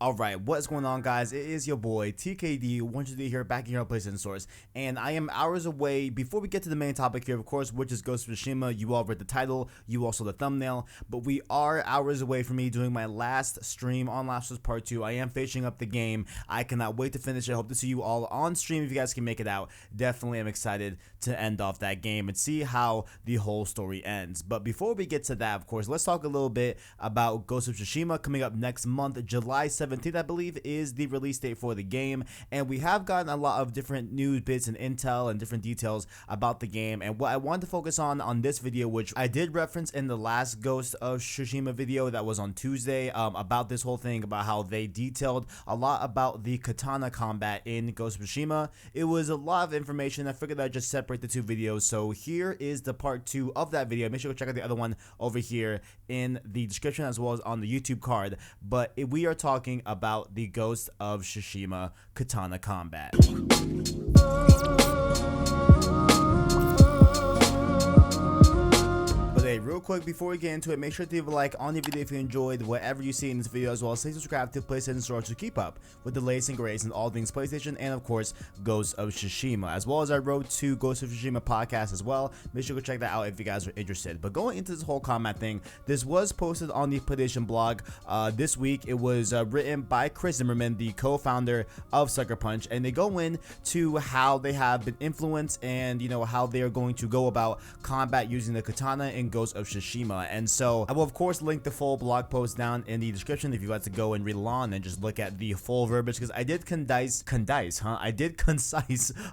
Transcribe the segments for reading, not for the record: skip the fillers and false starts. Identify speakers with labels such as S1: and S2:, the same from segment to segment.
S1: Alright, what's going on, guys? It is your boy TKD, wanted to here back here on PlayStation Source, and I am hours away. Before we get to the main topic here, of course, which is Ghost of Tsushima. You all read the title, you also the thumbnail, but we are hours away from me doing my last stream on Last of Us Part 2. I am finishing up the game. I cannot wait to finish it. I hope to see you all on stream if you guys can make it out. Definitely am excited to end off that game and see how the whole story ends. But before we get to that, of course, let's talk a little bit about Ghost of Tsushima coming up next month, July 17th, I believe, is the release date for the game. And we have gotten a lot of different news bits and intel and different details about the game. And what I wanted to focus on this video, which I did reference in the last Ghost of Tsushima video that was on Tuesday, about this whole thing, about how they detailed a lot about the Katana combat in Ghost of Tsushima. It was a lot of information. I figured I'd just separate the two videos. So here is the part 2 of that video. Make sure to check out the other one over here in the description as well as on the YouTube card. But we are talking about the Ghost of Tsushima Katana combat. Real quick, before we get into it, make sure to leave a like on the video if you enjoyed whatever you see in this video, as well as stay subscribed to PlayStation Source to keep up with the latest and greatest in all things PlayStation, and of course Ghost of Tsushima, as well as our Road to Ghost of Tsushima podcast as well. Make sure to check that out if you guys are interested. But going into this whole combat thing, this was posted on the PlayStation blog this week. It was written by Chris Zimmerman, the co-founder of Sucker Punch, and they go into how they have been influenced and how they are going to go about combat using the katana in Ghost of Tsushima. And so I will of course link the full blog post down in the description if you'd like to go and read along and just look at the full verbiage, because I did concise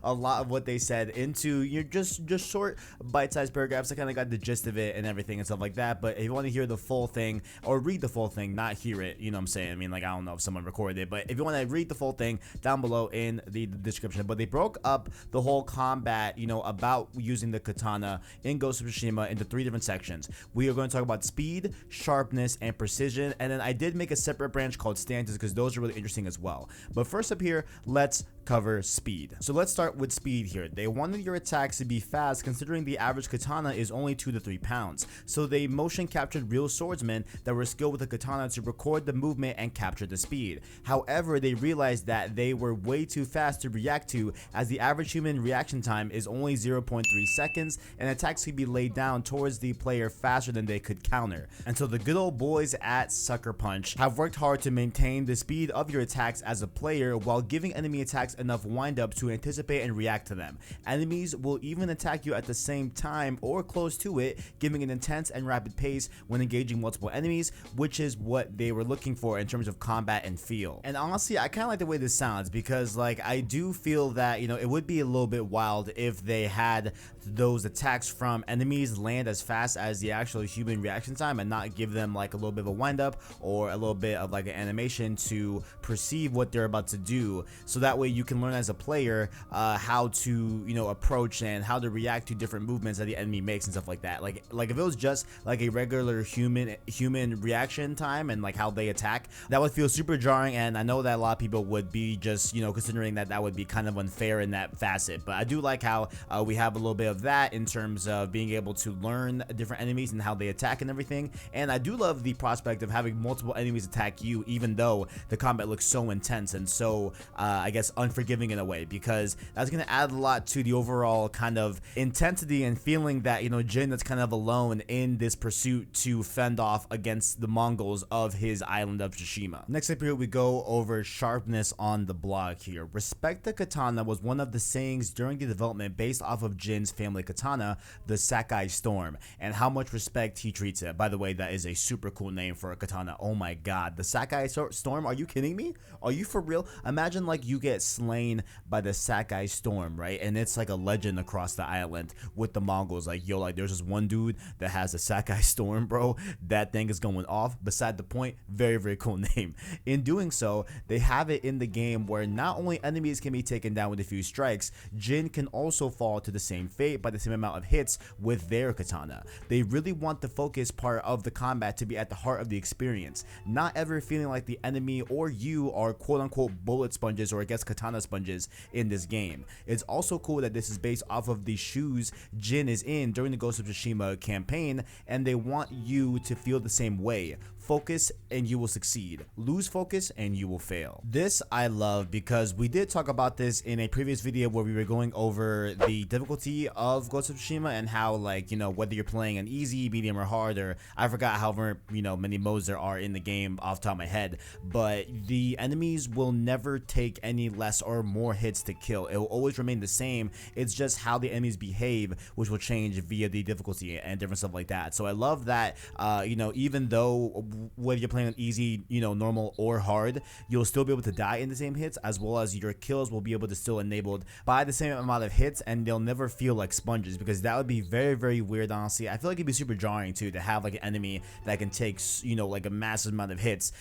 S1: a lot of what they said into just short bite-sized paragraphs. I kind of got the gist of it and everything and stuff like that. But if you want to hear the full thing or read the full thing, not hear it, you know what I'm saying? I mean, like, I don't know if someone recorded it, but if you want to read the full thing, down below in the description. But they broke up the whole combat, about using the katana in Ghost of Tsushima into 3 different sections. We are going to talk about speed, sharpness, and precision, and then I did make a separate branch called stances because those are really interesting as well. But first up here, let's cover speed. So let's start with speed here. They wanted your attacks to be fast, considering the average katana is only 2 to 3 pounds. So they motion captured real swordsmen that were skilled with the katana to record the movement and capture the speed. However, they realized that they were way too fast to react to, as the average human reaction time is only 0.3 seconds, and attacks could be laid down towards the player faster than they could counter. And so the good old boys at Sucker Punch have worked hard to maintain the speed of your attacks as a player while giving enemy attacks enough wind up to anticipate and react to them. Enemies will even attack you at the same time or close to it, giving an intense and rapid pace when engaging multiple enemies, which is what they were looking for in terms of combat and feel. And honestly, I kind of like the way this sounds, because like I do feel that it would be a little bit wild if they had those attacks from enemies land as fast as the actual human reaction time and not give them like a little bit of a wind up or a little bit of like an animation to perceive what they're about to do, so that way you can learn as a player how to approach and how to react to different movements that the enemy makes and stuff like that. Like if it was just like a regular human reaction time and like how they attack, that would feel super jarring, and I know that a lot of people would be just considering that would be kind of unfair in that facet. But I do like how we have a little bit of that in terms of being able to learn different enemies and how they attack and everything. And I do love the prospect of having multiple enemies attack you, even though the combat looks so intense and so I guess unforgiving in a way, because that's going to add a lot to the overall kind of intensity and feeling that Jin that's kind of alone in this pursuit to fend off against the Mongols of his island of Tsushima. Next up here, we go over sharpness on the blog here. Respect the katana was one of the sayings during the development based off of Jin's family katana, the Sakai Storm, and how much respect he treats it. By the way, that is a super cool name for a katana. Oh my god, the Sakai Storm, are you kidding me? Are you for real? Imagine like you get slain by the Sakai Storm, right? And it's like a legend across the island with the Mongols. Like, yo, like there's this one dude that has a Sakai Storm, bro. That thing is going off. Beside the point, very, very cool name. In doing so, they have it in the game where not only enemies can be taken down with a few strikes, Jin can also fall to the same fate by the same amount of hits with their katana. They really want the focus part of the combat to be at the heart of the experience, not ever feeling like the enemy or you are quote-unquote bullet sponges or I guess katana sponges in this game. It's also cool that this is based off of the shoes Jin is in during the Ghost of Tsushima campaign, and they want you to feel the same way. focus and you will succeed. Lose focus and you will fail. This I love because we did talk about this in a previous video where we were going over the difficulty of Ghost of Tsushima and how, like, you know, whether you're playing an easy, medium, or hard, or I forgot however, you know, many modes there are in the game off the top of my head, but the enemies will never take any less or more hits to kill. It will always remain the same. It's just how the enemies behave, which will change via the difficulty and different stuff like that. So I love that, you know, even though whether you're playing on easy, you know, normal or hard, you'll still be able to die in the same hits, as well as your kills will be able to still enabled by the same amount of hits, and they'll never feel like sponges, because that would be very, very weird, honestly. I feel like it'd be super jarring too to have like an enemy that can take, you know, like a massive amount of hits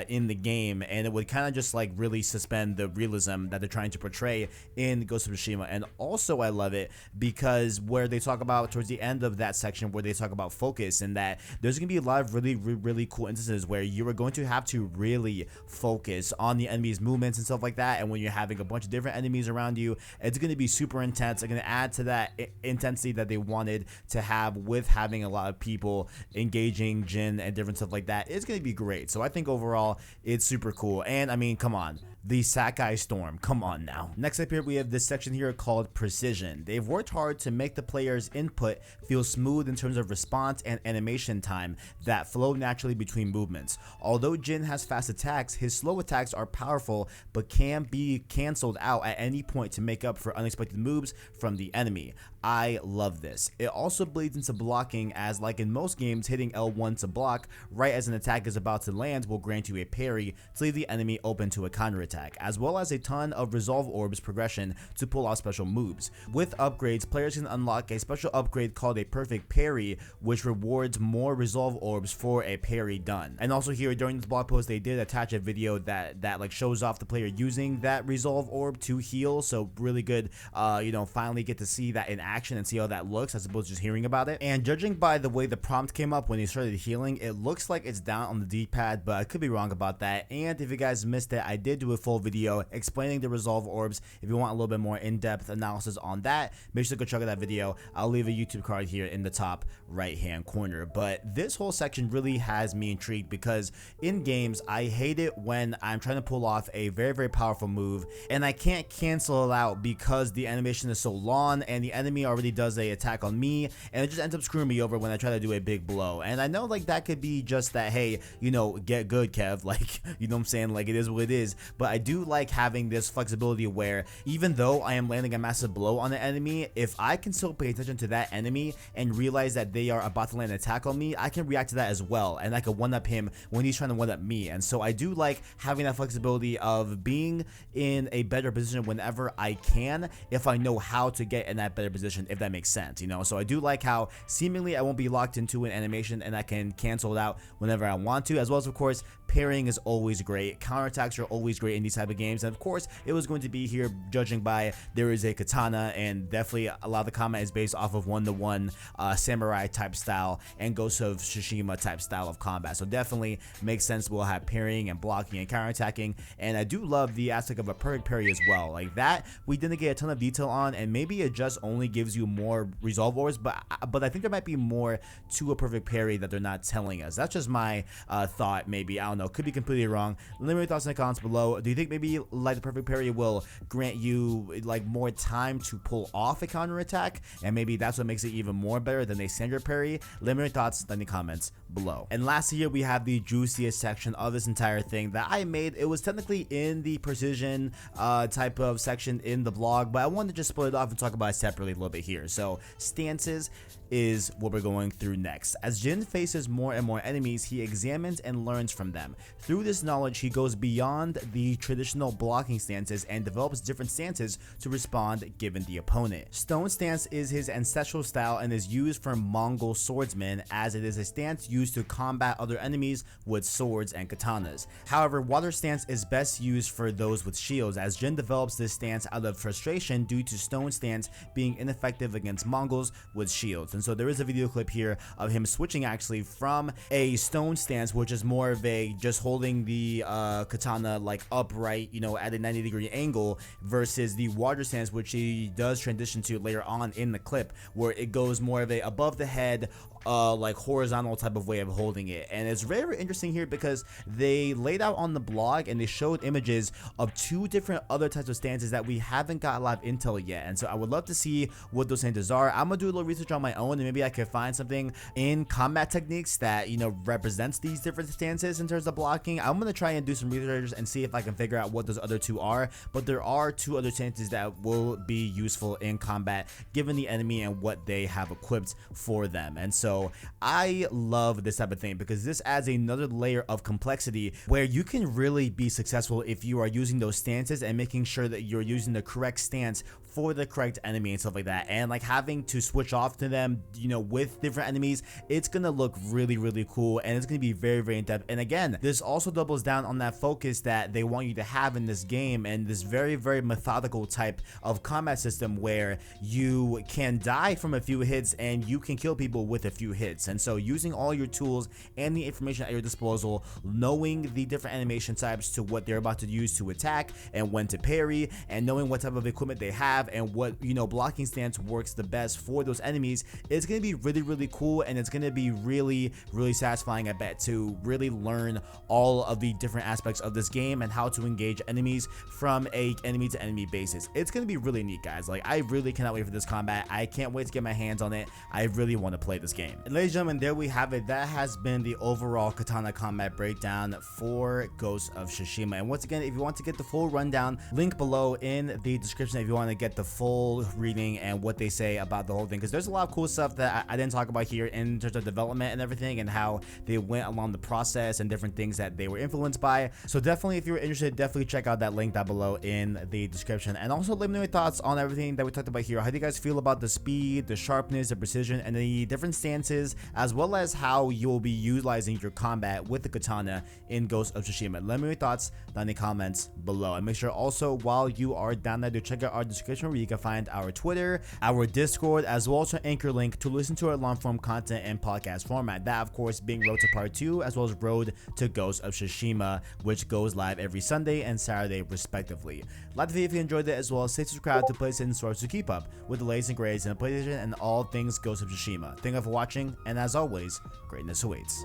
S1: in the game, and it would kind of just like really suspend the realism that they're trying to portray in Ghost of Tsushima. And also I love it because where they talk about towards the end of that section where they talk about focus, and that there's gonna be a lot of really cool instances where you are going to have to really focus on the enemy's movements and stuff like that. And when you're having a bunch of different enemies around you, it's going to be super intense. It's going to add to that intensity that they wanted to have with having a lot of people engaging Jin and different stuff like that. It's going to be great. So I think overall it's super cool. And I mean, come on, the Sakai Storm, come on now. Next up here we have this section here called Precision. They've worked hard to make the player's input feel smooth in terms of response and animation time that flow naturally between movements. Although Jin has fast attacks, his slow attacks are powerful but can be cancelled out at any point to make up for unexpected moves from the enemy. I love this. It also bleeds into blocking, as like in most games, hitting L1 to block right as an attack is about to land will grant you a parry to leave the enemy open to a counterattack, as well as a ton of resolve orbs progression to pull off special moves. With upgrades, players can unlock a special upgrade called a perfect parry, which rewards more resolve orbs for a parry done. And also here during this blog post, they did attach a video that like shows off the player using that resolve orb to heal. So really good, you know, finally get to see that in action and see how that looks as opposed to just hearing about it. And judging by the way the prompt came up when he started healing, it looks like it's down on the D-pad, but I could be wrong about that. And if you guys missed it, I did do a full video explaining the resolve orbs. If you want a little bit more in-depth analysis on that, make sure to go check out that video. I'll leave a YouTube card here in the top right hand corner. But this whole section really has me intrigued because in games I hate it when I'm trying to pull off a very powerful move and I can't cancel it out because the animation is so long and the enemy already does a attack on me, and it just ends up screwing me over when I try to do a big blow. And I know like that could be just that, hey, you know, get good, Kev, like, you know what I'm saying, like it is what it is. But I do like having this flexibility where even though I am landing a massive blow on the enemy, if I can still pay attention to that enemy and realize that they are about to land an attack on me, I can react to that as well, and I can one-up him when he's trying to one-up me. And so I do like having that flexibility of being in a better position whenever I can, if I know how to get in that better position, if that makes sense, you know. So I do like how seemingly I won't be locked into an animation and I can cancel it out whenever I want to, as well as of course parrying is always great. Counterattacks are always great in these type of games, and of course it was going to be here judging by there is a katana, and definitely a lot of the combat is based off of one-to-one samurai type style and Ghost of Tsushima type style of combat. So definitely makes sense we'll have parrying and blocking and counterattacking. And I do love the aspect of a perfect parry as well. Like that we didn't get a ton of detail on, and maybe it just only gives you more resolve orbs, but I think there might be more to a perfect parry that they're not telling us. That's just my thought. Maybe, I don't know, could be completely wrong. Let me know your thoughts in the comments below. Do you think maybe like the perfect parry will grant you like more time to pull off a counterattack, and maybe that's what makes it even more better than a standard parry? Let me know your thoughts in the comments below. And lastly here we have the juiciest section of this entire thing that I made. It was technically in the precision type of section in the vlog, but I wanted to just split it off and talk about it separately a little bit here. So stances is what we're going through next. As Jin faces more and more enemies, he examines and learns from them. Through this knowledge, he goes beyond the traditional blocking stances and develops different stances to respond given the opponent. Stone stance is his ancestral style and is used for Mongol swordsmen, as it is a stance used to combat other enemies with swords and katanas. However, water stance is best used for those with shields, as Jin develops this stance out of frustration due to stone stance being ineffective against Mongols with shields. And so there is a video clip here of him switching actually from a stone stance, which is more of a just holding the katana like upright, you know, at a 90-degree angle, versus the water stance, which he does transition to later on in the clip, where it goes more of a above the head, like horizontal type of way of holding it. And it's very, very interesting here because they laid out on the blog and they showed images of 2 different other types of stances that we haven't got a lot of intel yet. And so I would love to see what those stances are. I'm gonna do a little research on my own, and maybe I could find something in combat techniques that, you know, represents these different stances in terms of blocking. I'm gonna try and do some research and see if I can figure out what those other 2 are. But there are 2 other stances that will be useful in combat given the enemy and what they have equipped for them. And so I love this type of thing because this adds another layer of complexity where you can really be successful if you are using those stances and making sure that you're using the correct stance for the correct enemy and stuff like that. And like having to switch off to them, you know, with different enemies, it's gonna look really, really cool, and it's gonna be very, very in depth. And again, this also doubles down on that focus that they want you to have in this game, and this very, very methodical type of combat system where you can die from a few hits and you can kill people with a few hits. And so using all your tools and the information at your disposal, knowing the different animation types to what they're about to use to attack and when to parry, and knowing what type of equipment they have and what, you know, blocking stance works the best for those enemies, it's going to be really, really cool, and it's going to be really, really satisfying, I bet, to really learn all of the different aspects of this game and how to engage enemies from a enemy to enemy basis. It's going to be really neat, guys. Like, I really cannot wait for this combat. I can't wait to get my hands on it. I really want to play this game. And ladies and gentlemen, there we have it. That has been the overall Katana combat breakdown for Ghost of Tsushima. And once again, if you want to get the full rundown, link below in the description if you want to get the full reading and what they say about the whole thing, because there's a lot of cool stuff that I didn't talk about here in terms of development and everything, and how they went along the process and different things that they were influenced by. So definitely, if you're interested, definitely check out that link down below in the description. And also let me know your thoughts on everything that we talked about here. How do you guys feel about the speed, the sharpness, the precision, and the different stances, as well as how you'll be utilizing your combat with the katana in Ghost of Tsushima? Let me know your thoughts down in the comments below. And make sure also, while you are down there, to check out our description where you can find our Twitter, our Discord, as well as our Anchor link to listen to our long form content in podcast format. That, of course, being Road to Part 2, as well as Road to Ghost of Tsushima, which goes live every Sunday and Saturday, respectively. Like the video if you enjoyed it, as well as stay subscribed to PlayStation Source to keep up with the latest and greatest in PlayStation and all things Ghost of Tsushima. Thank you for watching, and as always, greatness awaits.